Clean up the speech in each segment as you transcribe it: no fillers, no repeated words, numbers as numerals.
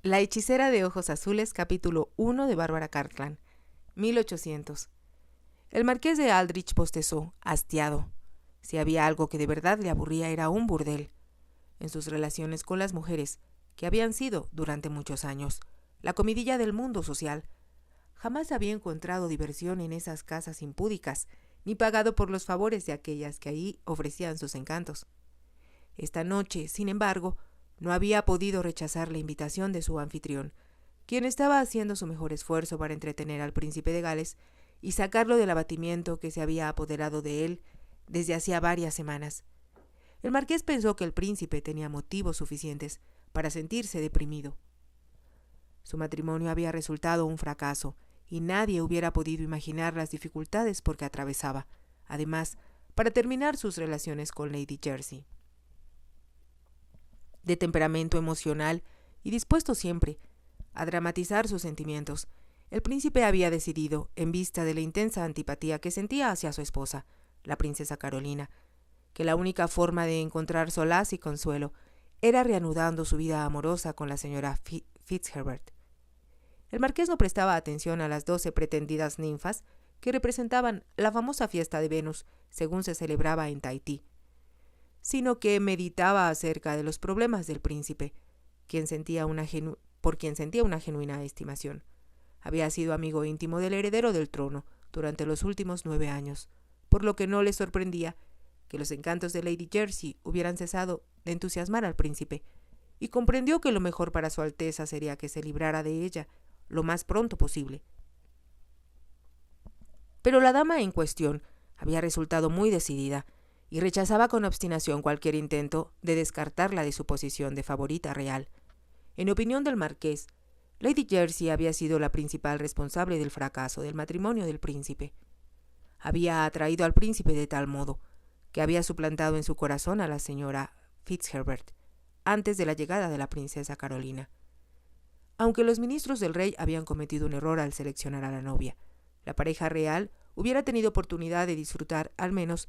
La hechicera de ojos azules, capítulo 1 de Bárbara Cartland, 1800. El marqués de Aldrich bostezó, hastiado. Si había algo que de verdad le aburría era un burdel. En sus relaciones con las mujeres, que habían sido, durante muchos años, la comidilla del mundo social, jamás había encontrado diversión en esas casas impúdicas, ni pagado por los favores de aquellas que allí ofrecían sus encantos. Esta noche, sin embargo, no había podido rechazar la invitación de su anfitrión, quien estaba haciendo su mejor esfuerzo para entretener al príncipe de Gales y sacarlo del abatimiento que se había apoderado de él desde hacía varias semanas. El marqués pensó que el príncipe tenía motivos suficientes para sentirse deprimido. Su matrimonio había resultado un fracaso, y nadie hubiera podido imaginar las dificultades por que atravesaba, además, para terminar sus relaciones con Lady Jersey. De temperamento emocional y dispuesto siempre a dramatizar sus sentimientos, el príncipe había decidido, en vista de la intensa antipatía que sentía hacia su esposa, la princesa Carolina, que la única forma de encontrar solaz y consuelo era reanudando su vida amorosa con la señora Fitzherbert. El marqués no prestaba atención a las 12 pretendidas ninfas que representaban la famosa fiesta de Venus según se celebraba en Tahití, sino que meditaba acerca de los problemas del príncipe, por quien sentía una genuina estimación. Había sido amigo íntimo del heredero del trono durante los últimos 9 años, por lo que no le sorprendía que los encantos de Lady Jersey hubieran cesado de entusiasmar al príncipe, y comprendió que lo mejor para su Alteza sería que se librara de ella lo más pronto posible. Pero la dama en cuestión había resultado muy decidida, y rechazaba con obstinación cualquier intento de descartarla de su posición de favorita real. En opinión del marqués, Lady Jersey había sido la principal responsable del fracaso del matrimonio del príncipe. Había atraído al príncipe de tal modo que había suplantado en su corazón a la señora Fitzherbert antes de la llegada de la princesa Carolina. Aunque los ministros del rey habían cometido un error al seleccionar a la novia, la pareja real hubiera tenido oportunidad de disfrutar, al menos,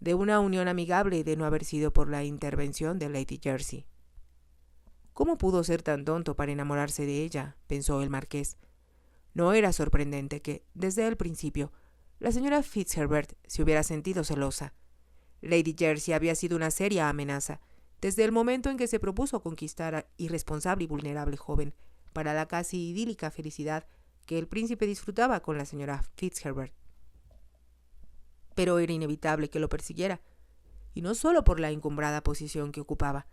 de una unión amigable de no haber sido por la intervención de Lady Jersey. ¿Cómo pudo ser tan tonto para enamorarse de ella?, pensó el marqués. No era sorprendente que, desde el principio, la señora Fitzherbert se hubiera sentido celosa. Lady Jersey había sido una seria amenaza, desde el momento en que se propuso conquistar a irresponsable y vulnerable joven para la casi idílica felicidad que el príncipe disfrutaba con la señora Fitzherbert. Pero era inevitable que lo persiguiera, y no solo por la encumbrada posición que ocupaba.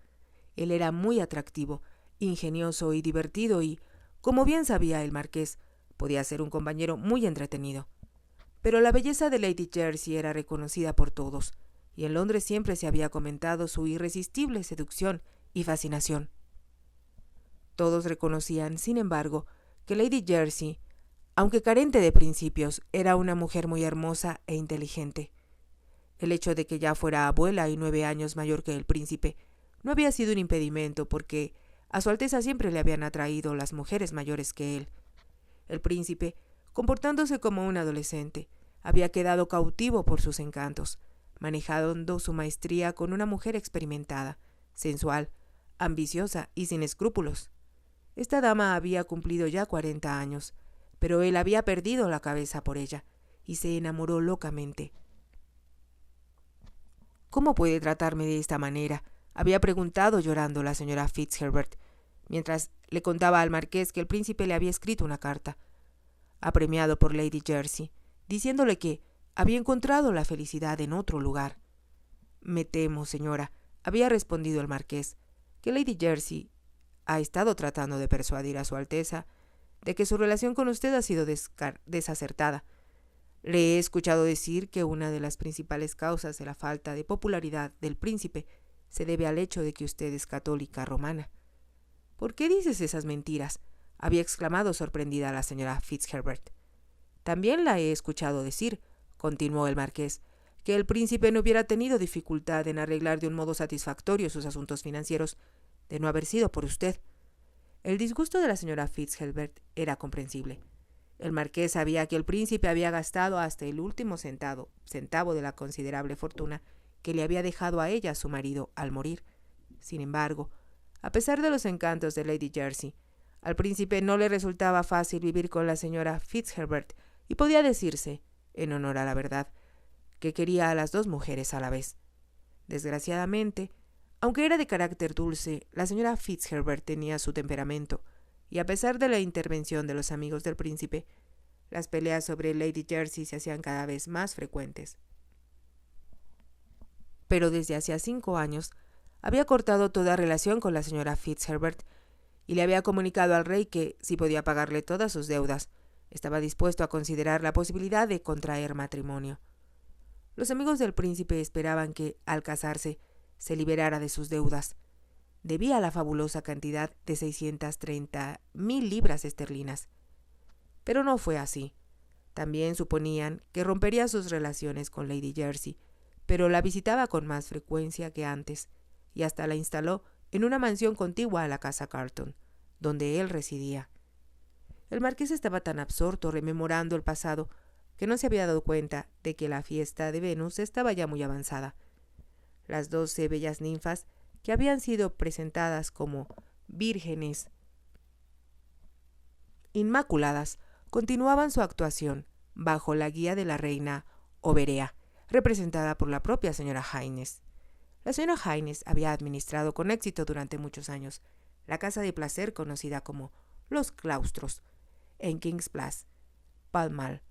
Él era muy atractivo, ingenioso y divertido y, como bien sabía el marqués, podía ser un compañero muy entretenido. Pero la belleza de Lady Jersey era reconocida por todos, y en Londres siempre se había comentado su irresistible seducción y fascinación. Todos reconocían, sin embargo, que Lady Jersey, aunque carente de principios, era una mujer muy hermosa e inteligente. El hecho de que ya fuera abuela y 9 años mayor que el príncipe no había sido un impedimento, porque a su Alteza siempre le habían atraído las mujeres mayores que él. El príncipe, comportándose como un adolescente, había quedado cautivo por sus encantos, manejando su maestría con una mujer experimentada, sensual, ambiciosa y sin escrúpulos. Esta dama había cumplido ya 40 años, pero él había perdido la cabeza por ella, y se enamoró locamente. «¿Cómo puede tratarme de esta manera?», había preguntado llorando la señora Fitzherbert, mientras le contaba al marqués que el príncipe le había escrito una carta, apremiado por Lady Jersey, diciéndole que había encontrado la felicidad en otro lugar. «Me temo, señora», había respondido el marqués, «que Lady Jersey ha estado tratando de persuadir a su Alteza de que su relación con usted ha sido desacertada. Le he escuchado decir que una de las principales causas de la falta de popularidad del príncipe se debe al hecho de que usted es católica romana». «¿Por qué dices esas mentiras?», había exclamado sorprendida la señora Fitzherbert. «También la he escuchado decir», continuó el marqués, «que el príncipe no hubiera tenido dificultad en arreglar de un modo satisfactorio sus asuntos financieros de no haber sido por usted». El disgusto de la señora Fitzherbert era comprensible. El marqués sabía que el príncipe había gastado hasta el último centavo de la considerable fortuna que le había dejado a ella su marido al morir. Sin embargo, a pesar de los encantos de Lady Jersey, Al príncipe no le resultaba fácil vivir con la señora Fitzherbert, y podía decirse, en honor a la verdad, que quería a las dos mujeres a la vez. Desgraciadamente, aunque era de carácter dulce, la señora Fitzherbert tenía su temperamento, y a pesar de la intervención de los amigos del príncipe, las peleas sobre Lady Jersey se hacían cada vez más frecuentes. Pero desde hacía 5 años había cortado toda relación con la señora Fitzherbert y le había comunicado al rey que, si podía pagarle todas sus deudas, estaba dispuesto a considerar la posibilidad de contraer matrimonio. Los amigos del príncipe esperaban que, al casarse, se liberara de sus deudas. Debía la fabulosa cantidad de 630,000 libras esterlinas. Pero no fue así. También suponían que rompería sus relaciones con Lady Jersey, pero la visitaba con más frecuencia que antes, y hasta la instaló en una mansión contigua a la casa Carton, donde él residía. El marqués estaba tan absorto rememorando el pasado que no se había dado cuenta de que la fiesta de Venus estaba ya muy avanzada. Las 12 bellas ninfas, que habían sido presentadas como vírgenes inmaculadas, continuaban su actuación bajo la guía de la reina Oberea, representada por la propia señora Haynes. La señora Haynes había administrado con éxito durante muchos años la casa de placer conocida como Los Claustros, en King's Place, Pall Mall.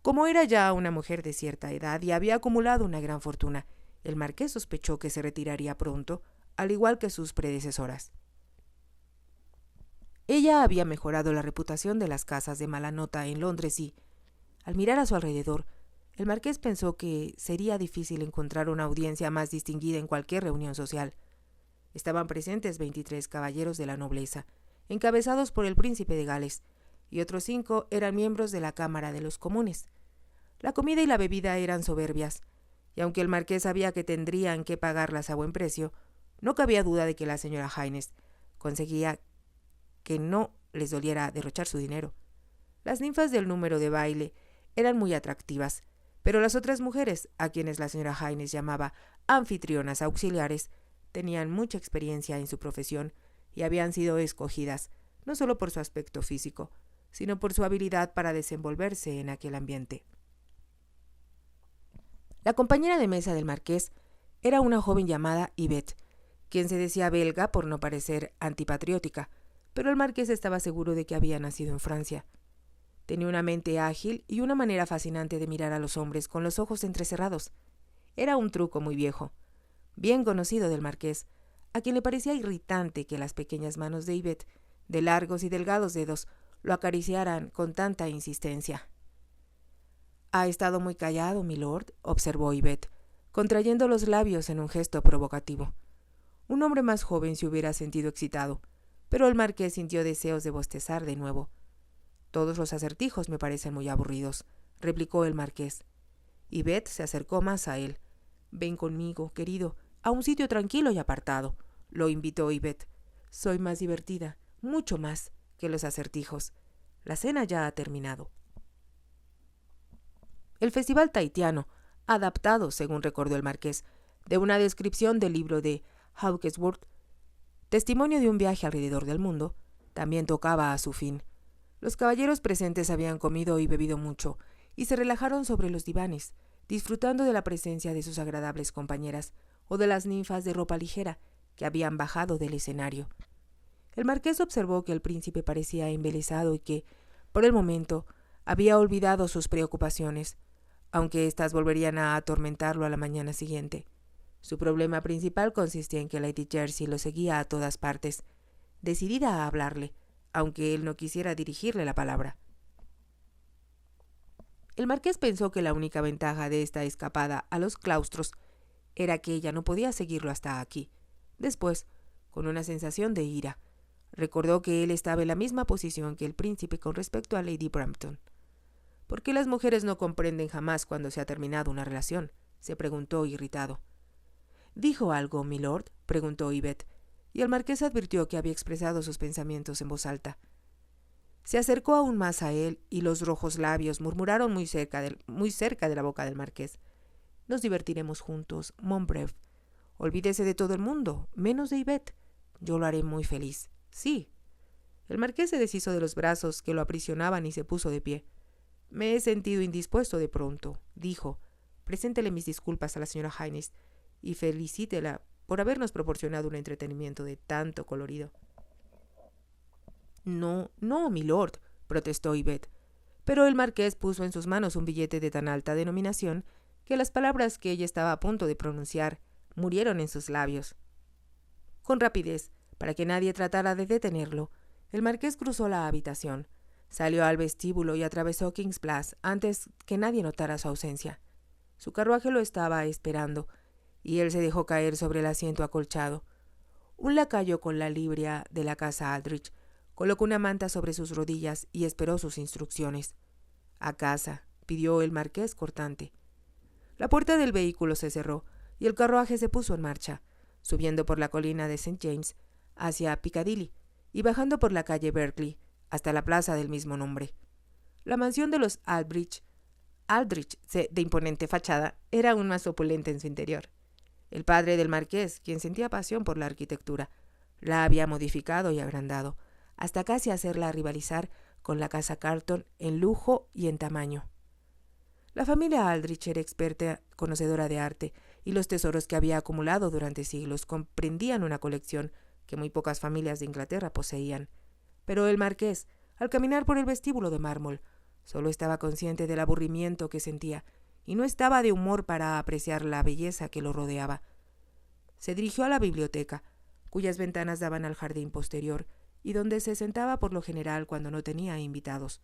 Como era ya una mujer de cierta edad y había acumulado una gran fortuna, el marqués sospechó que se retiraría pronto, al igual que sus predecesoras. Ella había mejorado la reputación de las casas de mala nota en Londres y, al mirar a su alrededor, el marqués pensó que sería difícil encontrar una audiencia más distinguida en cualquier reunión social. Estaban presentes 23 caballeros de la nobleza, encabezados por el príncipe de Gales, y otros 5 eran miembros de la Cámara de los Comunes. La comida y la bebida eran soberbias, y aunque el marqués sabía que tendrían que pagarlas a buen precio, no cabía duda de que la señora Haynes conseguía que no les doliera derrochar su dinero. Las ninfas del número de baile eran muy atractivas, pero las otras mujeres, a quienes la señora Haynes llamaba anfitrionas auxiliares, tenían mucha experiencia en su profesión y habían sido escogidas no solo por su aspecto físico, sino por su habilidad para desenvolverse en aquel ambiente. La compañera de mesa del marqués era una joven llamada Yvette, quien se decía belga por no parecer antipatriótica, pero el marqués estaba seguro de que había nacido en Francia. Tenía una mente ágil y una manera fascinante de mirar a los hombres con los ojos entrecerrados. Era un truco muy viejo, bien conocido del marqués, a quien le parecía irritante que las pequeñas manos de Yvette, de largos y delgados dedos, lo acariciaran con tanta insistencia. «Ha estado muy callado, milord», observó Yvette, contrayendo los labios en un gesto provocativo. Un hombre más joven se hubiera sentido excitado, pero el marqués sintió deseos de bostezar de nuevo. «Todos los acertijos me parecen muy aburridos», replicó el marqués. Yvette se acercó más a él. «Ven conmigo, querido, a un sitio tranquilo y apartado», lo invitó Yvette. «Soy más divertida, mucho más, que los acertijos. La cena ya ha terminado». El festival tahitiano, adaptado, según recordó el marqués, de una descripción del libro de Hawkesworth, testimonio de un viaje alrededor del mundo, también tocaba a su fin. Los caballeros presentes habían comido y bebido mucho, y se relajaron sobre los divanes, disfrutando de la presencia de sus agradables compañeras o de las ninfas de ropa ligera que habían bajado del escenario. El marqués observó que el príncipe parecía embelesado y que, por el momento, había olvidado sus preocupaciones, aunque éstas volverían a atormentarlo a la mañana siguiente. Su problema principal consistía en que Lady Jersey lo seguía a todas partes, decidida a hablarle, aunque él no quisiera dirigirle la palabra. El marqués pensó que la única ventaja de esta escapada a los claustros era que ella no podía seguirlo hasta aquí. Después, con una sensación de ira, recordó que él estaba en la misma posición que el príncipe con respecto a Lady Brampton. «¿Por qué las mujeres no comprenden jamás cuando se ha terminado una relación?», se preguntó irritado. «¿Dijo algo, milord?», preguntó Yvette, y el marqués advirtió que había expresado sus pensamientos en voz alta. Se acercó aún más a él y los rojos labios murmuraron muy cerca de la boca del marqués. «Nos divertiremos juntos, mon brave. Olvídese de todo el mundo, menos de Yvette. Yo lo haré muy feliz. Sí». El marqués se deshizo de los brazos que lo aprisionaban y se puso de pie. «Me he sentido indispuesto de pronto», dijo. «Preséntele mis disculpas a la señora Hines y felicítela por habernos proporcionado un entretenimiento de tanto colorido». «No, no, milord», protestó Yvette, pero el marqués puso en sus manos un billete de tan alta denominación que las palabras que ella estaba a punto de pronunciar murieron en sus labios. Con rapidez, para que nadie tratara de detenerlo, el marqués cruzó la habitación, salió al vestíbulo y atravesó King's Place antes que nadie notara su ausencia. Su carruaje lo estaba esperando, y él se dejó caer sobre el asiento acolchado. Un lacayo con la librea de la casa Aldrich colocó una manta sobre sus rodillas y esperó sus instrucciones. «A casa», pidió el marqués cortante. La puerta del vehículo se cerró y el carruaje se puso en marcha, subiendo por la colina de St. James hacia Piccadilly y bajando por la calle Berkeley hasta la plaza del mismo nombre. La mansión de los Aldrich, de imponente fachada, era aún más opulenta en su interior. El padre del marqués, quien sentía pasión por la arquitectura, la había modificado y agrandado, hasta casi hacerla rivalizar con la casa Carlton en lujo y en tamaño. La familia Aldrich era experta conocedora de arte, y los tesoros que había acumulado durante siglos comprendían una colección que muy pocas familias de Inglaterra poseían. Pero el marqués, al caminar por el vestíbulo de mármol, solo estaba consciente del aburrimiento que sentía, y no estaba de humor para apreciar la belleza que lo rodeaba. Se dirigió a la biblioteca, cuyas ventanas daban al jardín posterior, y donde se sentaba por lo general cuando no tenía invitados.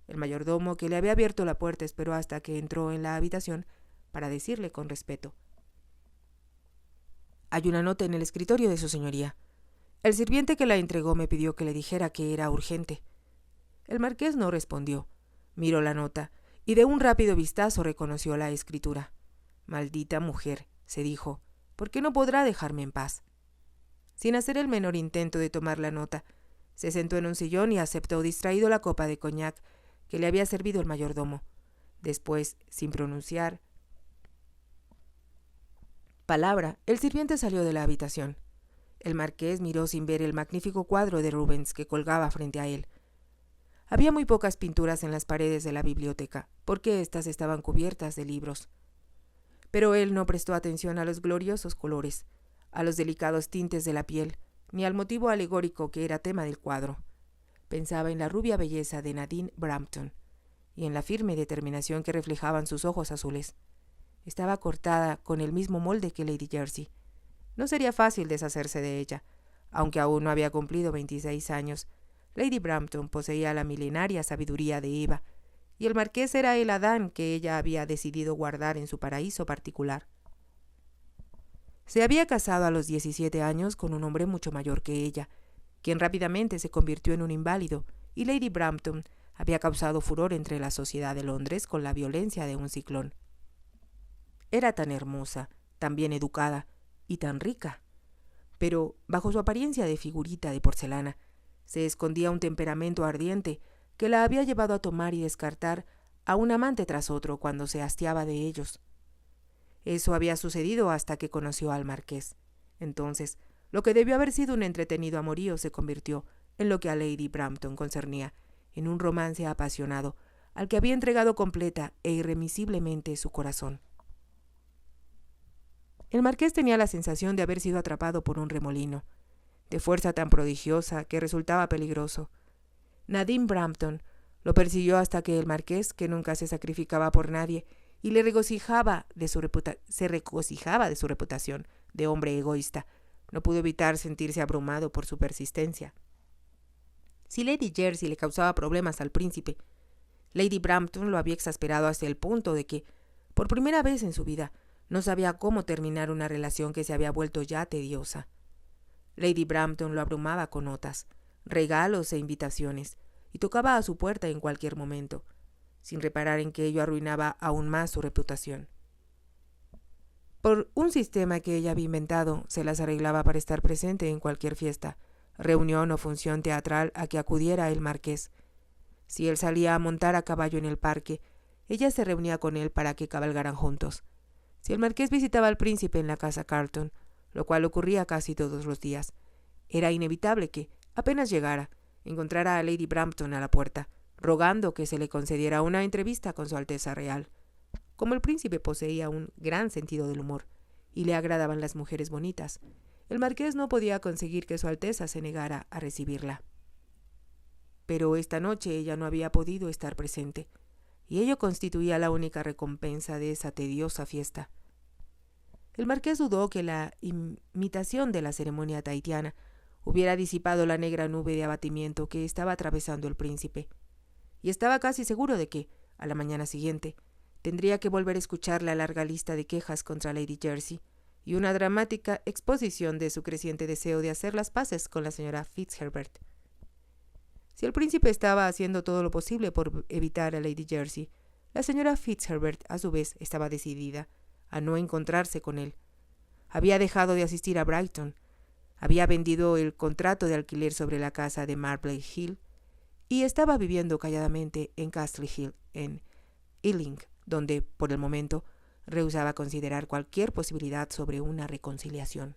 El mayordomo, que le había abierto la puerta, esperó hasta que entró en la habitación para decirle con respeto: «Hay una nota en el escritorio de su señoría. El sirviente que la entregó me pidió que le dijera que era urgente». El marqués no respondió. Miró la nota y de un rápido vistazo reconoció la escritura. «Maldita mujer», se dijo, «¿por qué no podrá dejarme en paz?». Sin hacer el menor intento de tomar la nota, se sentó en un sillón y aceptó distraído la copa de coñac que le había servido el mayordomo. Después, sin pronunciar palabra, el sirviente salió de la habitación. El marqués miró sin ver el magnífico cuadro de Rubens que colgaba frente a él. Había muy pocas pinturas en las paredes de la biblioteca, porque éstas estaban cubiertas de libros. Pero él no prestó atención a los gloriosos colores, a los delicados tintes de la piel, ni al motivo alegórico que era tema del cuadro. Pensaba en la rubia belleza de Nadine Brampton y en la firme determinación que reflejaban sus ojos azules. Estaba cortada con el mismo molde que Lady Jersey. No sería fácil deshacerse de ella, aunque aún no había cumplido 26 años. Lady Brampton poseía la milenaria sabiduría de Eva, y el marqués era el Adán que ella había decidido guardar en su paraíso particular. Se había casado a los 17 años con un hombre mucho mayor que ella, quien rápidamente se convirtió en un inválido, y Lady Brampton había causado furor entre la sociedad de Londres con la violencia de un ciclón. Era tan hermosa, tan bien educada y tan rica, pero bajo su apariencia de figurita de porcelana se escondía un temperamento ardiente que la había llevado a tomar y descartar a un amante tras otro cuando se hastiaba de ellos. Eso había sucedido hasta que conoció al marqués. Entonces, lo que debió haber sido un entretenido amorío se convirtió, en lo que a Lady Brampton concernía, en un romance apasionado, al que había entregado completa e irremisiblemente su corazón. El marqués tenía la sensación de haber sido atrapado por un remolino, de fuerza tan prodigiosa que resultaba peligroso. Nadine Brampton lo persiguió hasta que el marqués, que nunca se sacrificaba por nadie y se regocijaba de su reputación de hombre egoísta, no pudo evitar sentirse abrumado por su persistencia. Si Lady Jersey le causaba problemas al príncipe, Lady Brampton lo había exasperado hasta el punto de que, por primera vez en su vida, no sabía cómo terminar una relación que se había vuelto ya tediosa. Lady Brampton lo abrumaba con notas, regalos e invitaciones, y tocaba a su puerta en cualquier momento, sin reparar en que ello arruinaba aún más su reputación. Por un sistema que ella había inventado, se las arreglaba para estar presente en cualquier fiesta, reunión o función teatral a que acudiera el marqués. Si él salía a montar a caballo en el parque, ella se reunía con él para que cabalgaran juntos. Si el marqués visitaba al príncipe en la casa Carlton, lo cual ocurría casi todos los días, era inevitable que, apenas llegara, encontrara a Lady Brampton a la puerta, rogando que se le concediera una entrevista con Su Alteza Real. Como el príncipe poseía un gran sentido del humor y le agradaban las mujeres bonitas, el marqués no podía conseguir que Su Alteza se negara a recibirla. Pero esta noche ella no había podido estar presente, y ello constituía la única recompensa de esa tediosa fiesta. El marqués dudó que la imitación de la ceremonia tahitiana hubiera disipado la negra nube de abatimiento que estaba atravesando el príncipe, y estaba casi seguro de que, a la mañana siguiente, tendría que volver a escuchar la larga lista de quejas contra Lady Jersey y una dramática exposición de su creciente deseo de hacer las paces con la señora Fitzherbert. Si el príncipe estaba haciendo todo lo posible por evitar a Lady Jersey, la señora Fitzherbert, a su vez, estaba decidida a no encontrarse con él. Había dejado de asistir a Brighton, había vendido el contrato de alquiler sobre la casa de Marble Hill y estaba viviendo calladamente en Castle Hill, en Ealing, donde, por el momento, rehusaba considerar cualquier posibilidad sobre una reconciliación.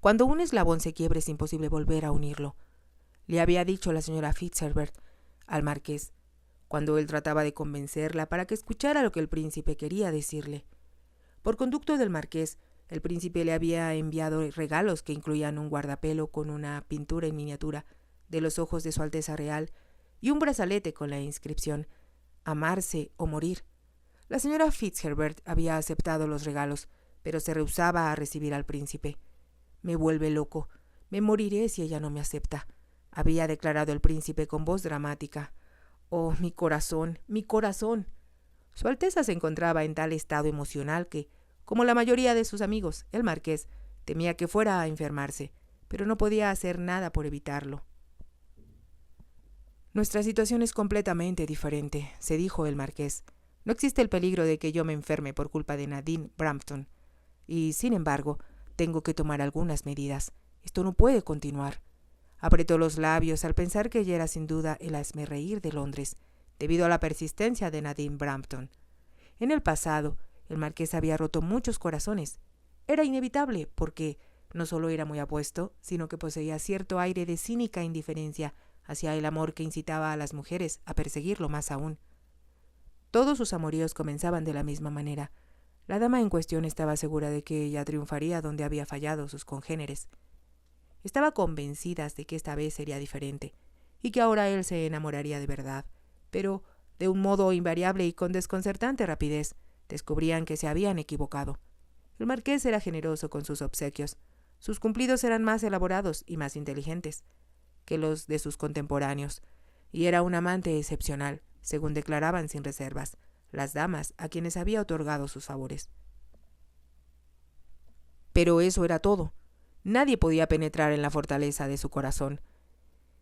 Cuando un eslabón se quiebre es imposible volver a unirlo, le había dicho la señora Fitzherbert al marqués, cuando él trataba de convencerla para que escuchara lo que el príncipe quería decirle. Por conducto del marqués, el príncipe le había enviado regalos que incluían un guardapelo con una pintura en miniatura de los ojos de Su Alteza Real y un brazalete con la inscripción «Amarse o morir». La señora Fitzherbert había aceptado los regalos, pero se rehusaba a recibir al príncipe. «Me vuelve loco. Me moriré si ella no me acepta», había declarado el príncipe con voz dramática. «Oh, mi corazón, mi corazón». Su Alteza se encontraba en tal estado emocional que, como la mayoría de sus amigos, el marqués temía que fuera a enfermarse, pero no podía hacer nada por evitarlo. «Nuestra situación es completamente diferente», se dijo el marqués. «No existe el peligro de que yo me enferme por culpa de Nadine Brampton. Y, sin embargo, tengo que tomar algunas medidas. Esto no puede continuar». Apretó los labios al pensar que ella era sin duda el hazmerreír de Londres, debido a la persistencia de Nadine Brampton. En el pasado, el marqués había roto muchos corazones. Era inevitable, porque no solo era muy apuesto, sino que poseía cierto aire de cínica indiferencia hacia el amor que incitaba a las mujeres a perseguirlo más aún. Todos sus amoríos comenzaban de la misma manera. La dama en cuestión estaba segura de que ella triunfaría donde había fallado sus congéneres. Estaba convencida de que esta vez sería diferente, y que ahora él se enamoraría de verdad, pero, de un modo invariable y con desconcertante rapidez, descubrían que se habían equivocado. El marqués era generoso con sus obsequios. Sus cumplidos eran más elaborados y más inteligentes que los de sus contemporáneos, y era un amante excepcional, según declaraban sin reservas las damas a quienes había otorgado sus favores. Pero eso era todo. Nadie podía penetrar en la fortaleza de su corazón.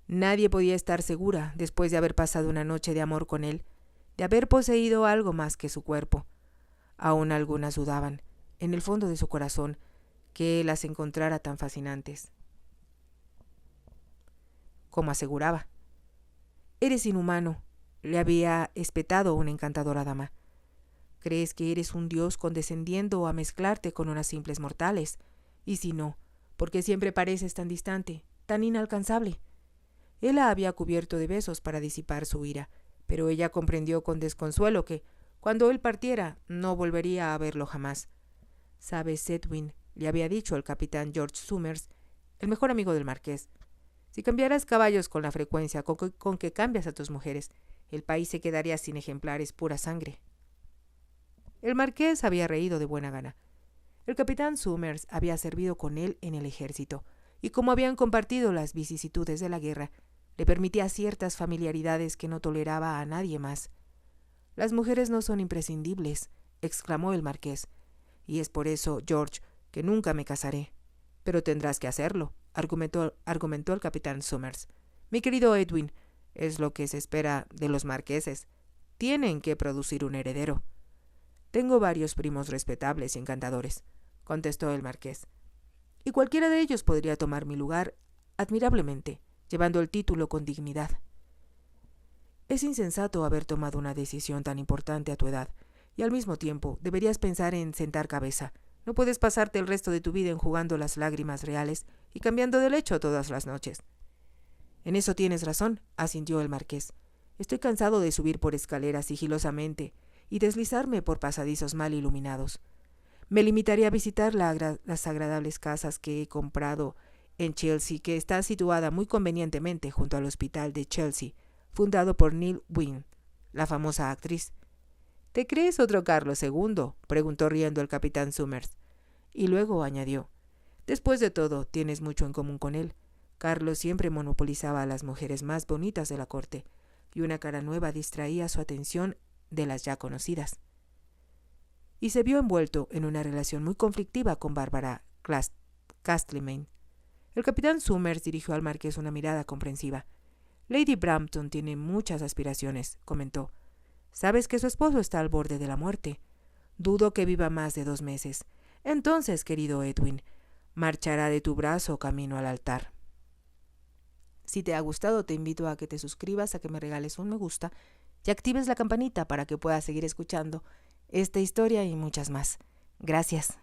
Nadie podía estar segura, después de haber pasado una noche de amor con él, de haber poseído algo más que su cuerpo. Aún algunas dudaban, en el fondo de su corazón, que las encontrara tan fascinantes. Como aseguraba. «Eres inhumano», le había espetado una encantadora dama. «Crees que eres un dios condescendiendo a mezclarte con unas simples mortales. Y si no, ¿por qué siempre pareces tan distante, tan inalcanzable?» Él la había cubierto de besos para disipar su ira, pero ella comprendió con desconsuelo que, cuando él partiera, no volvería a verlo jamás. «Sabes, Edwin», le había dicho el capitán George Somers, el mejor amigo del marqués, «si cambiaras caballos con la frecuencia con que cambias a tus mujeres, el país se quedaría sin ejemplares pura sangre». El marqués había reído de buena gana. El capitán Somers había servido con él en el ejército, y como habían compartido las vicisitudes de la guerra, le permitía ciertas familiaridades que no toleraba a nadie más. «Las mujeres no son imprescindibles», exclamó el marqués, «y es por eso, George, que nunca me casaré». «Pero tendrás que hacerlo», argumentó el capitán Somers. «Mi querido Edwin, es lo que se espera de los marqueses. Tienen que producir un heredero». «Tengo varios primos respetables y encantadores», contestó el marqués, «y cualquiera de ellos podría tomar mi lugar admirablemente, llevando el título con dignidad». «Es insensato haber tomado una decisión tan importante a tu edad, y al mismo tiempo deberías pensar en sentar cabeza. No puedes pasarte el resto de tu vida enjugando las lágrimas reales y cambiando de lecho todas las noches». En eso tienes razón, asintió el marqués. Estoy cansado de subir por escaleras sigilosamente y deslizarme por pasadizos mal iluminados. Me limitaré a visitar las agradables casas que he comprado en Chelsea, que está situada muy convenientemente junto al hospital de Chelsea, fundado por Neil Wynne, la famosa actriz. ¿Te crees otro Carlos II?, preguntó riendo el capitán Summers. Y luego añadió: después de todo, tienes mucho en común con él. Carlos siempre monopolizaba a las mujeres más bonitas de la corte, y una cara nueva distraía su atención de las ya conocidas. Y se vio envuelto en una relación muy conflictiva con Bárbara Castlemaine. El capitán Summers dirigió al marqués una mirada comprensiva. Lady Brampton tiene muchas aspiraciones, comentó. Sabes que su esposo está al borde de la muerte. Dudo que viva más de 2 meses. Entonces, querido Edwin, marchará de tu brazo camino al altar. Si te ha gustado, te invito a que te suscribas, a que me regales un me gusta y actives la campanita para que puedas seguir escuchando esta historia y muchas más. Gracias.